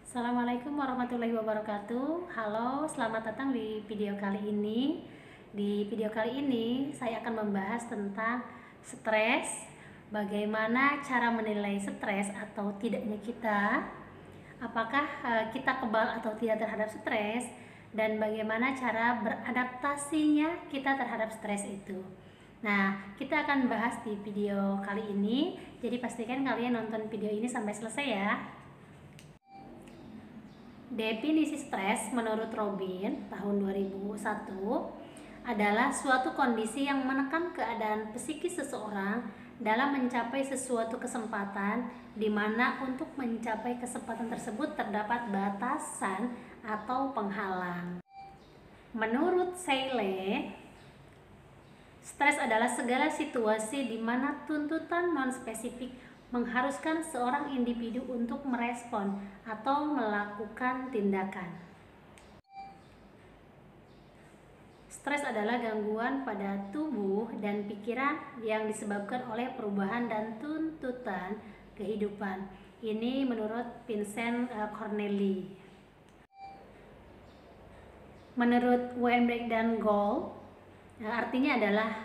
Assalamualaikum warahmatullahi wabarakatuh. Halo, selamat datang di video kali ini. Di video kali ini saya akan membahas tentang stres, bagaimana cara menilai stres atau tidaknya kita, apakah kita kebal atau tidak terhadap stres, dan bagaimana cara beradaptasinya kita terhadap stres itu. Nah, kita akan bahas di video kali ini, jadi pastikan kalian nonton video ini sampai selesai ya. Definisi stres menurut Robin tahun 2001 adalah suatu kondisi yang menekan keadaan psikis seseorang dalam mencapai sesuatu kesempatan di mana untuk mencapai kesempatan tersebut terdapat batasan atau penghalang. Menurut Seyle, stres adalah segala situasi di mana tuntutan non-spesifik mengharuskan seorang individu untuk merespon atau melakukan tindakan. Stres adalah gangguan pada tubuh dan pikiran yang disebabkan oleh perubahan dan tuntutan kehidupan. Ini menurut Vincent Cornelli. Menurut Weinberg dan Gold, artinya adalah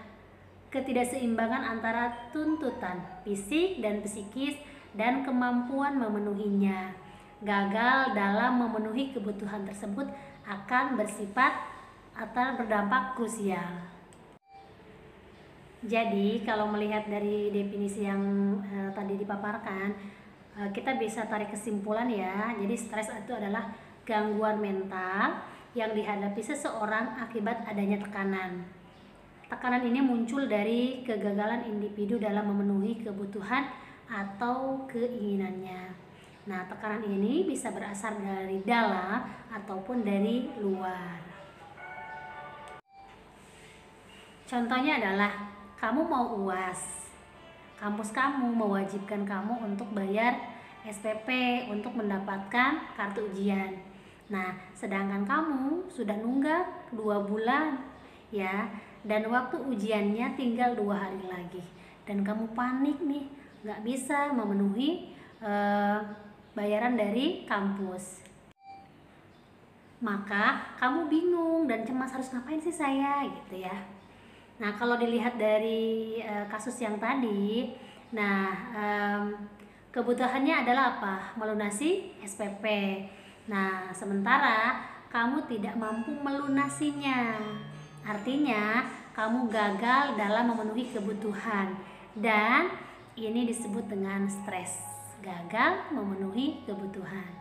ketidakseimbangan antara tuntutan fisik dan psikis dan kemampuan memenuhinya. Gagal dalam memenuhi kebutuhan tersebut akan bersifat atau berdampak krusial. Jadi kalau melihat dari definisi yang tadi dipaparkan, kita bisa tarik kesimpulan ya. Jadi stres itu adalah gangguan mental yang dihadapi seseorang akibat adanya tekanan. Tekanan ini muncul dari kegagalan individu dalam memenuhi kebutuhan atau keinginannya. Nah, tekanan ini bisa berasal dari dalam ataupun dari luar. Contohnya adalah kamu mau UAS. Kampus kamu mewajibkan kamu untuk bayar SPP untuk mendapatkan kartu ujian. Nah, sedangkan kamu sudah nunggak 2 bulan ya. Dan waktu ujiannya tinggal 2 hari lagi dan kamu panik nih, nggak bisa memenuhi bayaran dari kampus. Maka kamu bingung dan cemas, harus ngapain sih saya gitu ya. Nah, kalau dilihat dari kasus yang tadi, nah kebutuhannya adalah apa? Melunasi SPP. Nah, sementara kamu tidak mampu melunasinya. Artinya, kamu gagal dalam memenuhi kebutuhan dan ini disebut dengan stres. Gagal memenuhi kebutuhan.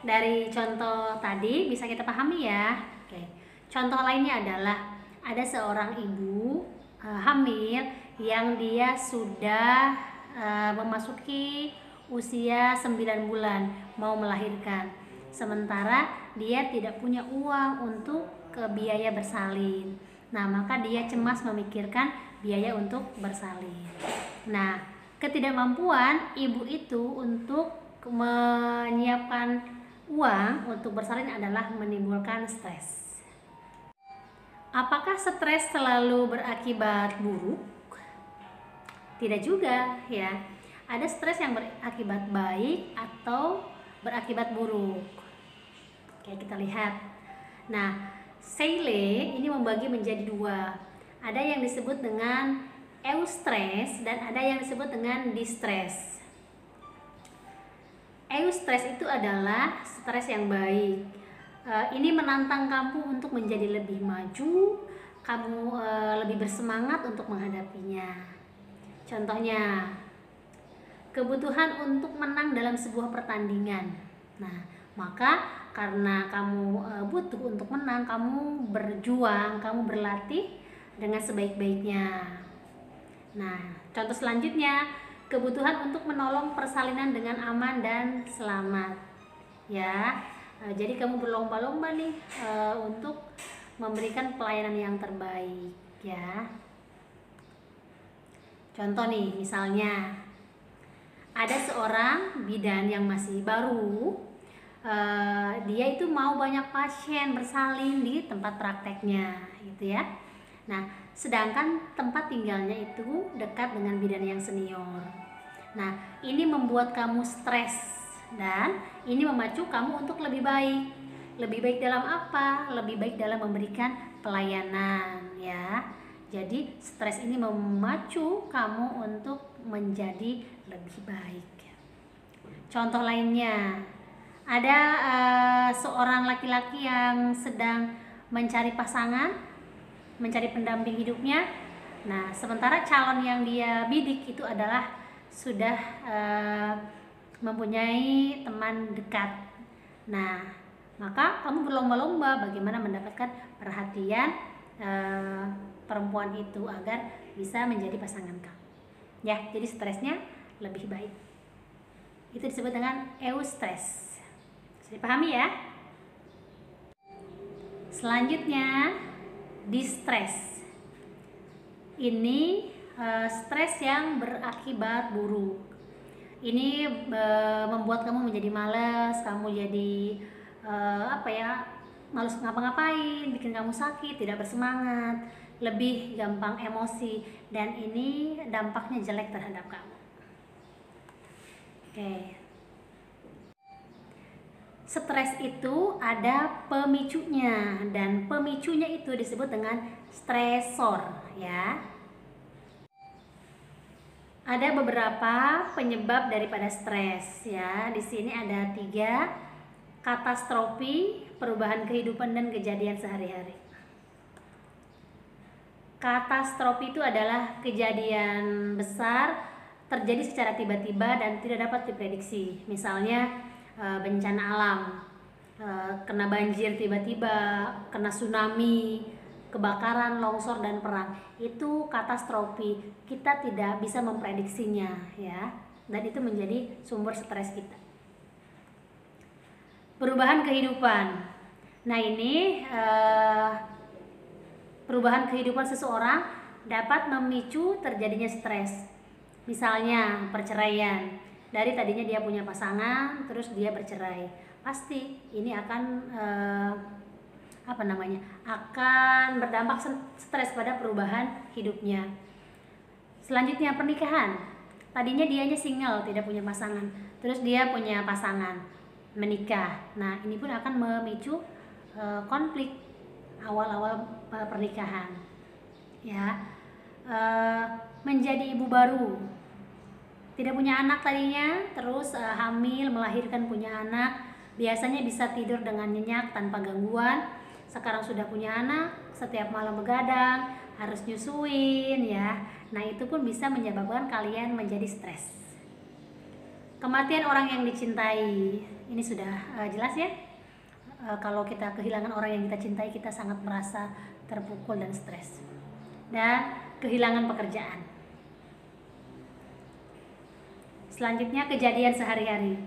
Dari contoh tadi bisa kita pahami ya. Oke. Contoh lainnya adalah ada seorang ibu hamil yang dia sudah memasuki usia 9 bulan mau melahirkan. Sementara dia tidak punya uang untuk ke biaya bersalin. Nah, maka dia cemas memikirkan biaya untuk bersalin. Nah, ketidakmampuan ibu itu untuk menyiapkan uang untuk bersalin adalah menimbulkan stres. Apakah stres selalu berakibat buruk? Tidak juga ya. Ada stres yang berakibat baik atau berakibat buruk. Oke, kita lihat. Nah, Seyle ini membagi menjadi 2. Ada yang disebut dengan eustress dan ada yang disebut dengan distress. Eustress itu adalah stres yang baik. Ini menantang kamu untuk menjadi lebih maju, kamu lebih bersemangat untuk menghadapinya. Contohnya, kebutuhan untuk menang dalam sebuah pertandingan. Nah, maka karena kamu butuh untuk menang, kamu berjuang, kamu berlatih dengan sebaik-baiknya. Nah, contoh selanjutnya, kebutuhan untuk menolong persalinan dengan aman dan selamat. Ya, jadi kamu berlomba-lomba nih untuk memberikan pelayanan yang terbaik. Ya. Contoh nih, misalnya ada seorang bidan yang masih baru. Dia itu mau banyak pasien bersalin di tempat prakteknya gitu ya. Nah, sedangkan tempat tinggalnya itu dekat dengan bidan yang senior. Nah, ini membuat kamu stres Dan ini memacu kamu untuk lebih baik. Lebih baik dalam apa? Lebih baik dalam memberikan pelayanan, ya. Jadi stres ini memacu kamu untuk menjadi lebih baik. Contoh lainnya, ada seorang laki-laki yang sedang mencari pasangan, mencari pendamping hidupnya. Nah, sementara calon yang dia bidik itu adalah sudah mempunyai teman dekat. Nah, maka kamu berlomba-lomba bagaimana mendapatkan perhatian perempuan itu agar bisa menjadi pasangan kamu. Ya, jadi stresnya lebih baik. Itu disebut dengan eustress. Bisa dipahami ya? Selanjutnya, distress. Ini stres yang berakibat buruk. Ini membuat kamu menjadi malas, kamu jadi malas ngapa-ngapain, bikin kamu sakit, tidak bersemangat, lebih gampang emosi, dan ini dampaknya jelek terhadap kamu. Oke. Stres itu ada pemicunya, dan pemicunya itu disebut dengan stresor, ya. Ada beberapa penyebab daripada stres, ya. Di sini ada 3: katastrofi, perubahan kehidupan, dan kejadian sehari-hari. Katastrofi itu adalah kejadian besar terjadi secara tiba-tiba dan tidak dapat diprediksi. Misalnya bencana alam, kena banjir tiba-tiba, kena tsunami, kebakaran, longsor, dan perang. Itu katastrofi. Kita tidak bisa memprediksinya, ya. Dan itu menjadi sumber stres kita. Perubahan kehidupan. Nah, ini perubahan kehidupan seseorang dapat memicu terjadinya stres. Misalnya perceraian. Dari tadinya dia punya pasangan, terus dia bercerai. Pasti ini akan akan berdampak stres pada perubahan hidupnya. Selanjutnya, pernikahan. Tadinya dianya single, tidak punya pasangan, terus dia punya pasangan, menikah. Nah, ini pun akan memicu konflik awal-awal pernikahan, ya. Menjadi ibu baru, tidak punya anak tadinya, terus hamil, melahirkan, punya anak, biasanya bisa tidur dengan nyenyak tanpa gangguan. Sekarang sudah punya anak, setiap malam begadang, harus nyusuin, ya. Nah, itu pun bisa menyebabkan kalian menjadi stres. Kematian orang yang dicintai, ini sudah jelas ya. Kalau kita kehilangan orang yang kita cintai, kita sangat merasa terpukul dan stres. Dan kehilangan pekerjaan. Selanjutnya, kejadian sehari-hari.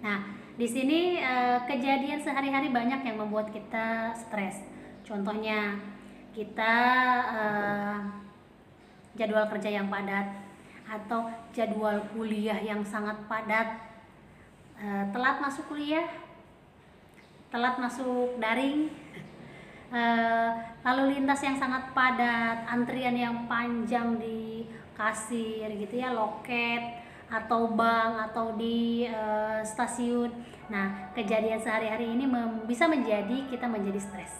Nah, di sini kejadian sehari-hari banyak yang membuat kita stres. Contohnya, kita jadwal kerja yang padat, atau jadwal kuliah yang sangat padat, telat masuk kuliah, telat masuk daring, lalu lintas yang sangat padat, antrian yang panjang di kasir gitu ya, loket atau bank atau di stasiun. Nah, kejadian sehari-hari ini bisa menjadi kita menjadi stres.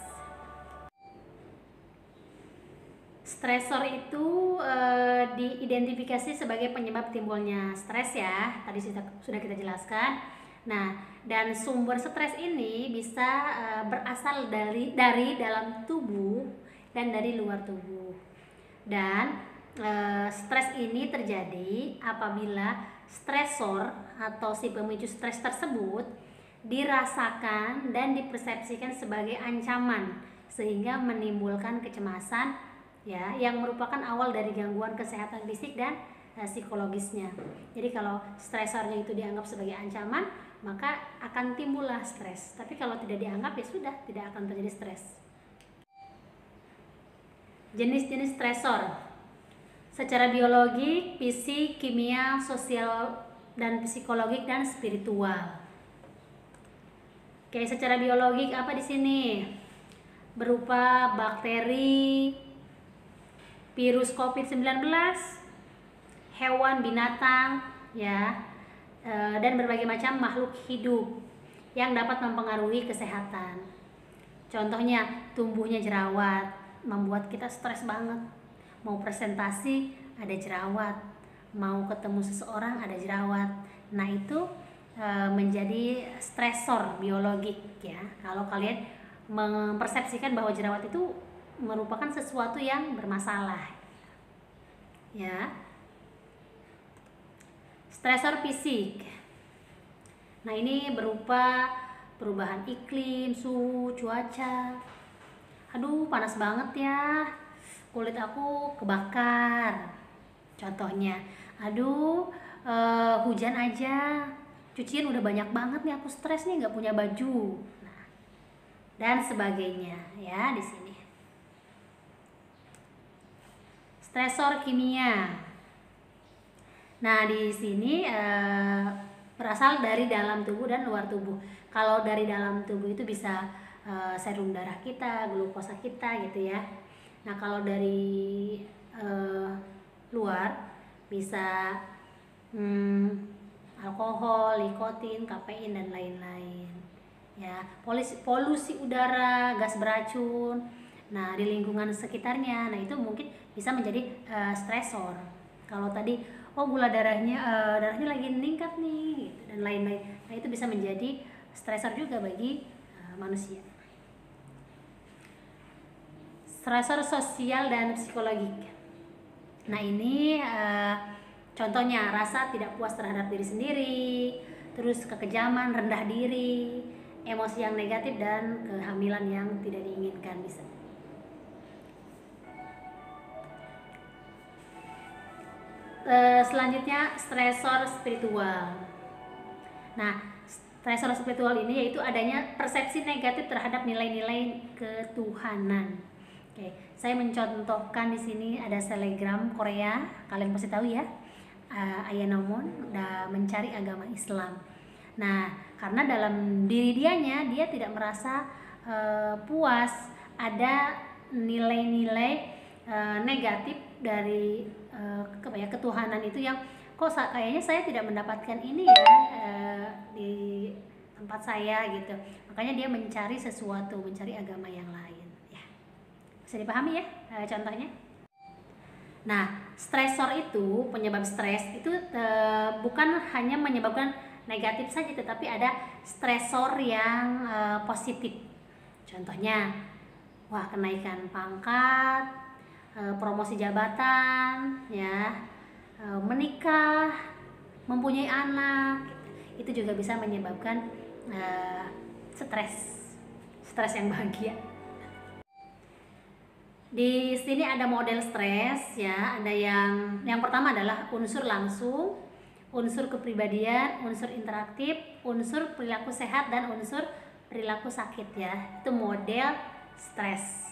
Stresor itu diidentifikasi sebagai penyebab timbulnya stres, ya. Tadi sudah kita jelaskan. Nah, dan sumber stres ini bisa berasal dari dalam tubuh dan dari luar tubuh. Dan stres ini terjadi apabila stresor atau si pemicu stres tersebut dirasakan dan dipersepsikan sebagai ancaman, sehingga menimbulkan kecemasan, ya, yang merupakan awal dari gangguan kesehatan fisik dan psikologisnya. Jadi kalau stresornya itu dianggap sebagai ancaman, maka akan timbullah stres. Tapi kalau tidak dianggap, ya sudah, tidak akan terjadi stres. Jenis-jenis stresor secara biologi, fisik, kimia, sosial, dan psikologik, dan spiritual. Oke, secara biologik apa di sini? Berupa bakteri, virus COVID-19, hewan, binatang, ya. dan berbagai macam makhluk hidup yang dapat mempengaruhi kesehatan. Contohnya, tumbuhnya jerawat membuat kita stres banget. Mau presentasi ada jerawat, mau ketemu seseorang ada jerawat. Nah, itu menjadi stresor biologik ya. Kalau kalian mempersepsikan bahwa jerawat itu merupakan sesuatu yang bermasalah. Ya. Stresor fisik. Nah, ini berupa perubahan iklim, suhu, cuaca. Aduh, panas banget ya. Kulit aku kebakar. Contohnya, aduh, hujan aja. Cucian udah banyak banget nih, aku stres nih nggak punya baju. Nah, dan sebagainya ya di sini. Stresor kimia. Nah, di sini berasal dari dalam tubuh dan luar tubuh. Kalau dari dalam tubuh itu bisa serum darah kita, glukosa kita gitu ya. Nah, kalau dari luar bisa alkohol, nikotin, kafein dan lain-lain. Ya, polusi udara, gas beracun. Nah, di lingkungan sekitarnya, nah itu mungkin bisa menjadi stresor. Kalau tadi gula darahnya lagi meningkat nih gitu, dan lain-lain. Nah, itu bisa menjadi stresor juga bagi manusia. Stresor sosial dan psikologik. Nah, ini contohnya rasa tidak puas terhadap diri sendiri, terus kekejaman, rendah diri, emosi yang negatif, dan kehamilan yang tidak diinginkan bisa. Selanjutnya stresor spiritual. Nah, stresor spiritual ini yaitu adanya persepsi negatif terhadap nilai-nilai ketuhanan. Oke, saya mencontohkan di sini ada selegram Korea, kalian pasti tahu ya. Ayanomon udah mencari agama Islam. Nah, karena dalam diri dia tidak merasa puas, ada nilai-nilai negatif dari ketuhanan itu yang kok kayaknya saya tidak mendapatkan ini ya di tempat saya gitu. Makanya dia mencari sesuatu, mencari agama yang lain ya. Bisa dipahami ya contohnya? Nah, stresor itu, penyebab stres itu bukan hanya menyebabkan negatif saja, tetapi ada stresor yang positif. Contohnya, kenaikan pangkat, promosi jabatan, ya, menikah, mempunyai anak, itu juga bisa menyebabkan stres yang bahagia. Di sini ada model stres ya, ada yang pertama adalah unsur langsung, unsur kepribadian, unsur interaktif, unsur perilaku sehat, dan unsur perilaku sakit ya. Itu model stres.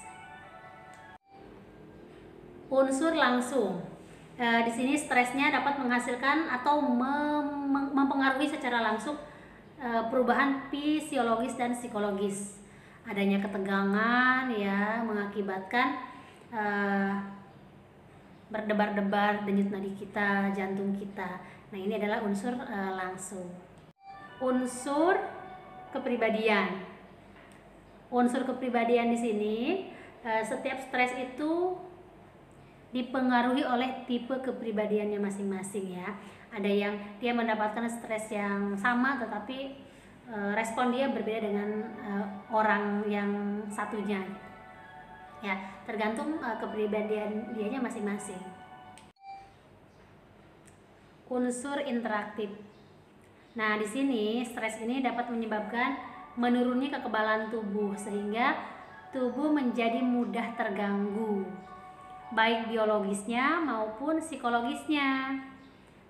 Unsur langsung. Di sini stresnya dapat menghasilkan atau mempengaruhi secara langsung perubahan fisiologis dan psikologis. Adanya ketegangan ya, mengakibatkan berdebar-debar denyut nadi kita, jantung kita. Nah, ini adalah unsur langsung. Unsur kepribadian. Unsur kepribadian di sini, setiap stres itu dipengaruhi oleh tipe kepribadiannya masing-masing ya. Ada yang dia mendapatkan stres yang sama, tetapi respon dia berbeda dengan orang yang satunya. Ya, tergantung kepribadian dianya masing-masing. Unsur interaktif. Nah, di sini stres ini dapat menyebabkan menurunnya kekebalan tubuh sehingga tubuh menjadi mudah terganggu, baik biologisnya maupun psikologisnya.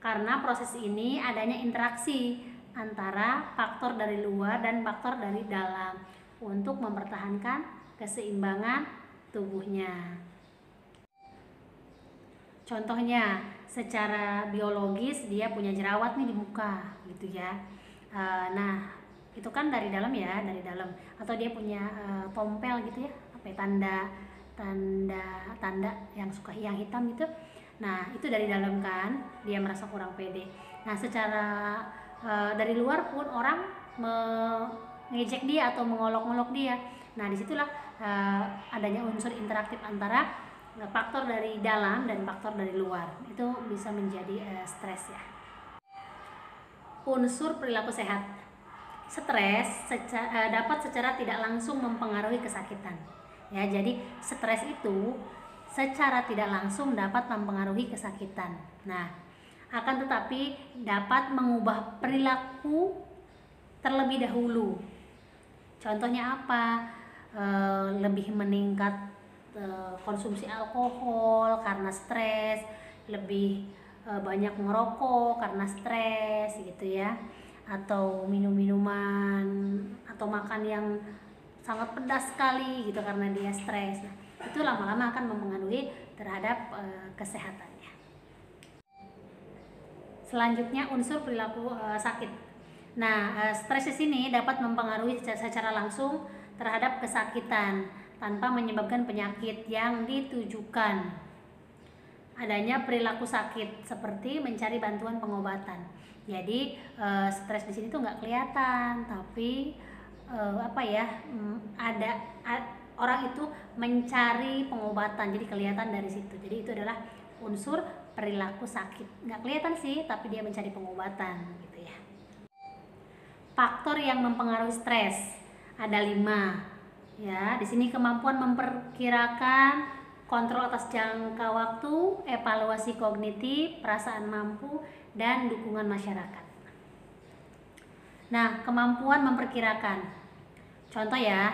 Karena proses ini adanya interaksi antara faktor dari luar dan faktor dari dalam untuk mempertahankan keseimbangan tubuhnya. Contohnya, secara biologis dia punya jerawat nih di muka gitu ya. Nah, itu kan dari dalam ya, dari dalam. Atau dia punya tompel gitu ya, tanda yang yang hitam itu. Nah, itu dari dalam kan, dia merasa kurang pede. Nah, secara dari luar pun orang mengejek dia atau mengolok-olok dia. Nah, disitulah adanya unsur interaktif antara faktor dari dalam dan faktor dari luar. Itu bisa menjadi stres ya. Unsur perilaku sehat. Stres dapat secara tidak langsung mempengaruhi kesakitan. Ya, jadi stres itu secara tidak langsung dapat mempengaruhi kesakitan. Nah, akan tetapi dapat mengubah perilaku terlebih dahulu. Contohnya apa? Lebih meningkat konsumsi alkohol karena stres, lebih banyak merokok karena stres gitu ya, atau minum-minuman atau makan yang sangat pedas sekali gitu karena dia stres. Nah, itu lama-lama akan mempengaruhi terhadap kesehatannya. Selanjutnya unsur perilaku sakit. Nah, stres di sini dapat mempengaruhi secara langsung terhadap kesakitan tanpa menyebabkan penyakit yang ditujukan. Adanya perilaku sakit seperti mencari bantuan pengobatan. Jadi stres di sini tuh nggak kelihatan, tapi ada orang itu mencari pengobatan, jadi kelihatan dari situ. Jadi itu adalah unsur perilaku sakit. Nggak kelihatan sih, tapi dia mencari pengobatan gitu ya. Faktor yang mempengaruhi stres ada 5. Ya, di sini kemampuan memperkirakan, kontrol atas jangka waktu, evaluasi kognitif, perasaan mampu, dan dukungan masyarakat. Nah, kemampuan memperkirakan. Contoh ya,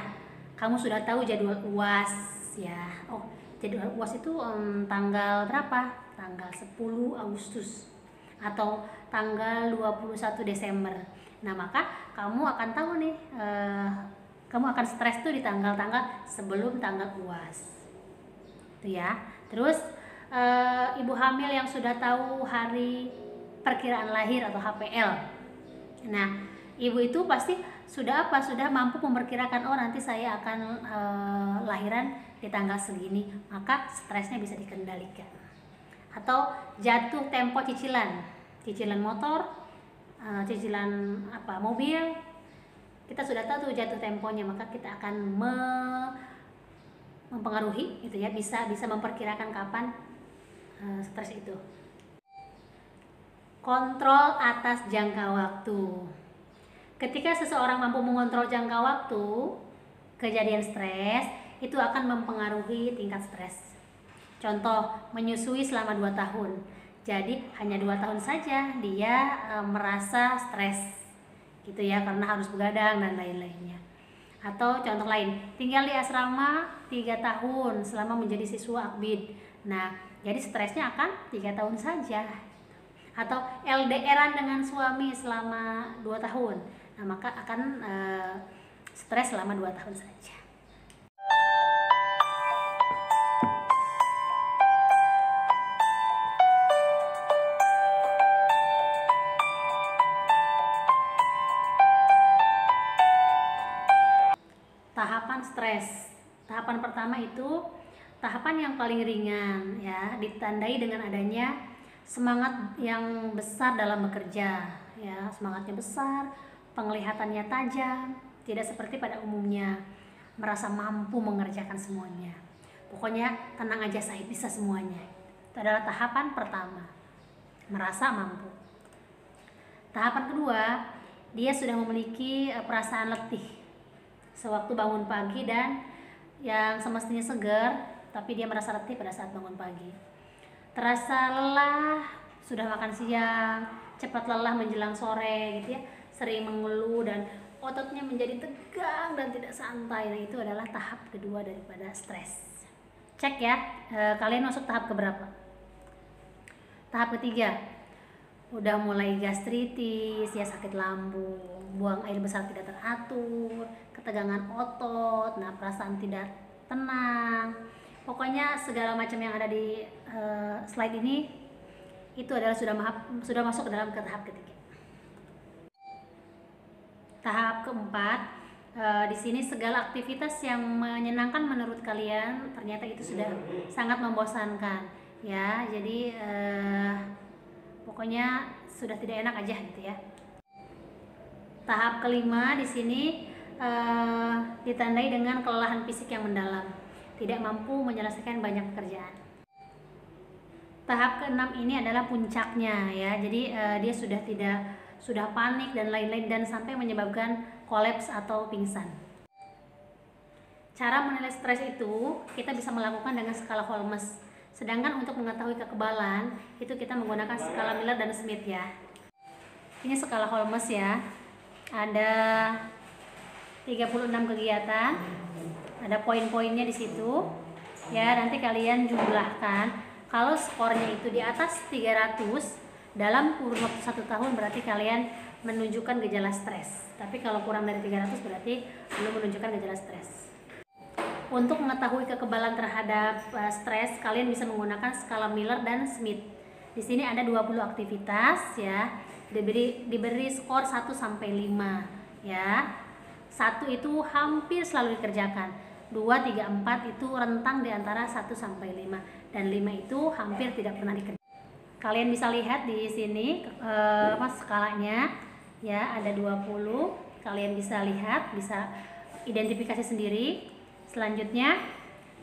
kamu sudah tahu jadwal UAS ya. Oh, jadwal UAS itu tanggal berapa? Tanggal 10 Agustus atau tanggal 21 Desember. Nah, maka kamu akan tahu nih, kamu akan stres tuh di tanggal-tanggal sebelum tanggal UAS. Itu ya. Terus ibu hamil yang sudah tahu hari perkiraan lahir atau HPL. Nah, ibu itu pasti sudah mampu memperkirakan, oh nanti saya akan lahiran di tanggal segini, maka stresnya bisa dikendalikan. Atau jatuh tempo cicilan motor, cicilan mobil, kita sudah tahu tuh jatuh temponya, maka kita akan mempengaruhi gitu ya, bisa memperkirakan kapan stres itu. Kontrol atas jangka waktu. Ketika seseorang mampu mengontrol jangka waktu kejadian stres, itu akan mempengaruhi tingkat stres. Contoh, menyusui selama 2 tahun. Jadi hanya 2 tahun saja dia merasa stres gitu ya, karena harus begadang dan lain-lainnya. Atau contoh lain, tinggal di asrama 3 tahun selama menjadi siswa akbid. Nah, jadi stresnya akan 3 tahun saja. Atau LDRan dengan suami selama 2 tahun. Nah, maka akan stres selama 2 tahun saja. Tahapan stres. Tahapan pertama itu tahapan yang paling ringan ya, ditandai dengan adanya semangat yang besar dalam bekerja ya, semangatnya besar, penglihatannya tajam, tidak seperti pada umumnya merasa mampu mengerjakan semuanya. Pokoknya tenang aja, saya bisa semuanya. Itu adalah tahapan pertama, merasa mampu. Tahapan kedua, dia sudah memiliki perasaan letih sewaktu bangun pagi dan yang semestinya segar, tapi dia merasa letih pada saat bangun pagi. Terasa lelah, sudah makan siang, cepat lelah menjelang sore gitu ya, sering mengeluh dan ototnya menjadi tegang dan tidak santai. Nah, itu adalah tahap kedua daripada stres. Cek ya, kalian masuk tahap keberapa? Tahap ketiga, udah mulai gastritis ya, sakit lambung, buang air besar tidak teratur, ketegangan otot, nah perasaan tidak tenang. Pokoknya segala macam yang ada di slide ini itu adalah sudah masuk ke dalam ke tahap ketiga. Tahap keempat, di sini segala aktivitas yang menyenangkan menurut kalian ternyata itu sudah sangat membosankan ya. Jadi pokoknya sudah tidak enak aja gitu ya. Tahap kelima di sini ditandai dengan kelelahan fisik yang mendalam, tidak mampu menyelesaikan banyak pekerjaan. Tahap keenam ini adalah puncaknya ya, jadi dia sudah panik dan lain-lain dan sampai menyebabkan kolaps atau pingsan. Cara menilai stres itu kita bisa melakukan dengan skala Holmes. Sedangkan untuk mengetahui kekebalan itu kita menggunakan skala Miller dan Smith ya. Ini skala Holmes ya. Ada 36 kegiatan. Ada poin-poinnya di situ. Ya, nanti kalian jumlahkan. Kalau skornya itu di atas 300 dalam kurun waktu 1 tahun berarti kalian menunjukkan gejala stres. Tapi kalau kurang dari 300 berarti belum menunjukkan gejala stres. Untuk mengetahui kekebalan terhadap stres, kalian bisa menggunakan skala Miller dan Smith. Di sini ada 20 aktivitas ya. Diberi skor 1 sampai 5 ya. 1 itu hampir selalu dikerjakan. 2, 3, 4 itu rentang di antara 1 sampai 5 dan 5 itu hampir tidak pernah dikerjakan. Kalian bisa lihat di sini skalanya ya, ada 20. Kalian bisa lihat, bisa identifikasi sendiri. Selanjutnya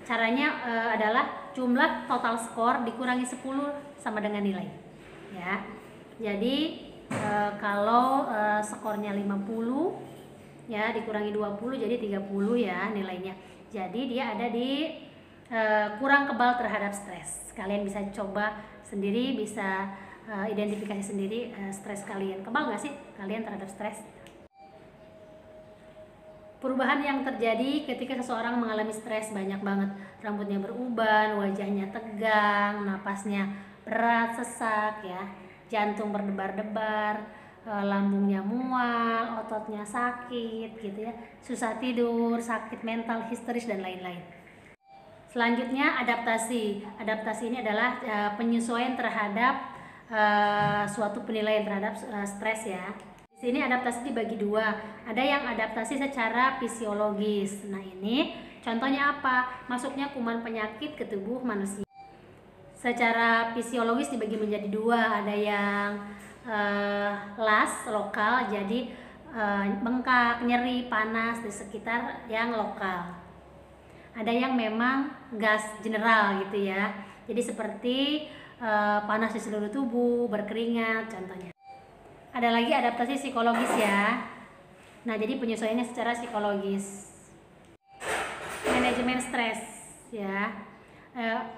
caranya adalah jumlah total skor dikurangi 10 sama dengan nilai ya. Jadi kalau skornya 50 ya dikurangi 20 jadi 30 ya nilainya. Jadi dia ada di kurang kebal terhadap stres. Kalian bisa coba sendiri, bisa identifikasi sendiri stres kalian. Kebal nggak sih kalian terhadap stres? Perubahan yang terjadi ketika seseorang mengalami stres banyak banget. Rambutnya beruban, wajahnya tegang, napasnya berat, sesak ya, jantung berdebar-debar, lambungnya mual, ototnya sakit gitu ya, susah tidur, sakit mental, histeris dan lain-lain. Selanjutnya adaptasi. Adaptasi ini adalah penyesuaian terhadap suatu penilaian terhadap stres ya. Di sini adaptasi dibagi 2. Ada yang adaptasi secara fisiologis. Nah, ini contohnya apa? Masuknya kuman penyakit ke tubuh manusia. Secara fisiologis dibagi menjadi 2. Ada yang las lokal, jadi bengkak, nyeri, panas di sekitar yang lokal. Ada yang memang gas general gitu ya, jadi seperti panas di seluruh tubuh, berkeringat contohnya. Ada lagi adaptasi psikologis ya. Nah, jadi penyesuaiannya secara psikologis. Manajemen stres ya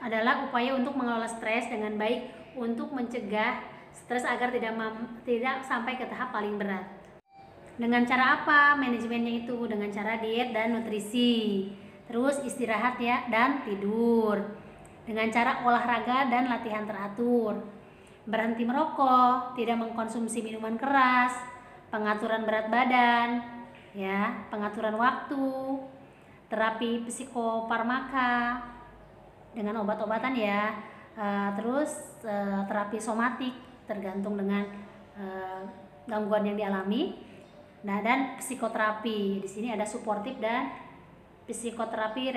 adalah upaya untuk mengelola stres dengan baik untuk mencegah stres agar tidak sampai ke tahap paling berat. Dengan cara apa manajemennya itu? Dengan cara diet dan nutrisi, terus istirahat ya dan tidur, dengan cara olahraga dan latihan teratur, berhenti merokok, tidak mengkonsumsi minuman keras, pengaturan berat badan ya, pengaturan waktu, terapi psikofarmaka dengan obat-obatan ya, terus terapi somatik tergantung dengan gangguan yang dialami. Nah, dan psikoterapi. Di sini ada suportif dan psikoterapi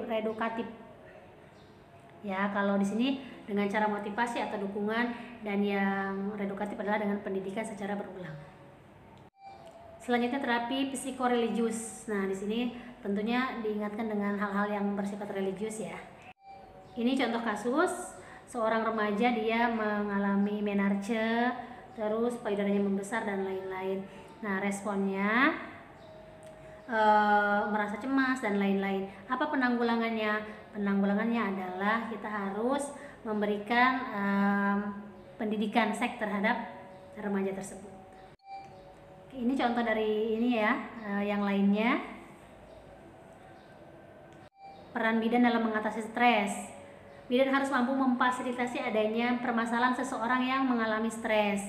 redukatif. Ya, kalau di sini dengan cara motivasi atau dukungan, dan yang redukatif adalah dengan pendidikan secara berulang. Selanjutnya terapi psikoreligius. Nah, di sini tentunya diingatkan dengan hal-hal yang bersifat religius ya. Ini contoh kasus seorang remaja, dia mengalami menarche, terus payudaranya membesar dan lain-lain. Nah, responnya merasa cemas dan lain-lain. Apa penanggulangannya? Penanggulangannya adalah kita harus memberikan pendidikan seks terhadap remaja tersebut. Ini contoh dari ini ya, yang lainnya. Peran bidan dalam mengatasi stres. Bidan harus mampu memfasilitasi adanya permasalahan seseorang yang mengalami stres.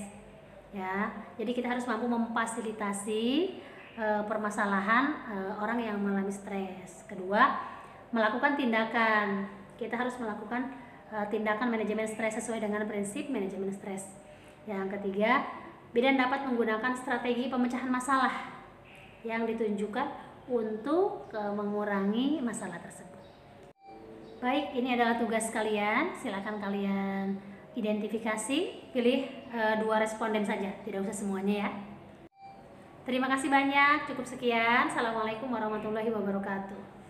Ya, jadi kita harus mampu memfasilitasi permasalahan orang yang mengalami stres. Kedua, melakukan tindakan. Kita harus melakukan tindakan manajemen stres sesuai dengan prinsip manajemen stres. Yang ketiga, bidan dapat menggunakan strategi pemecahan masalah yang ditunjukkan untuk mengurangi masalah tersebut. Baik, ini adalah tugas kalian. Silakan kalian identifikasi, pilih 2 responden saja, tidak usah semuanya ya. Terima kasih banyak, cukup sekian. Assalamualaikum warahmatullahi wabarakatuh.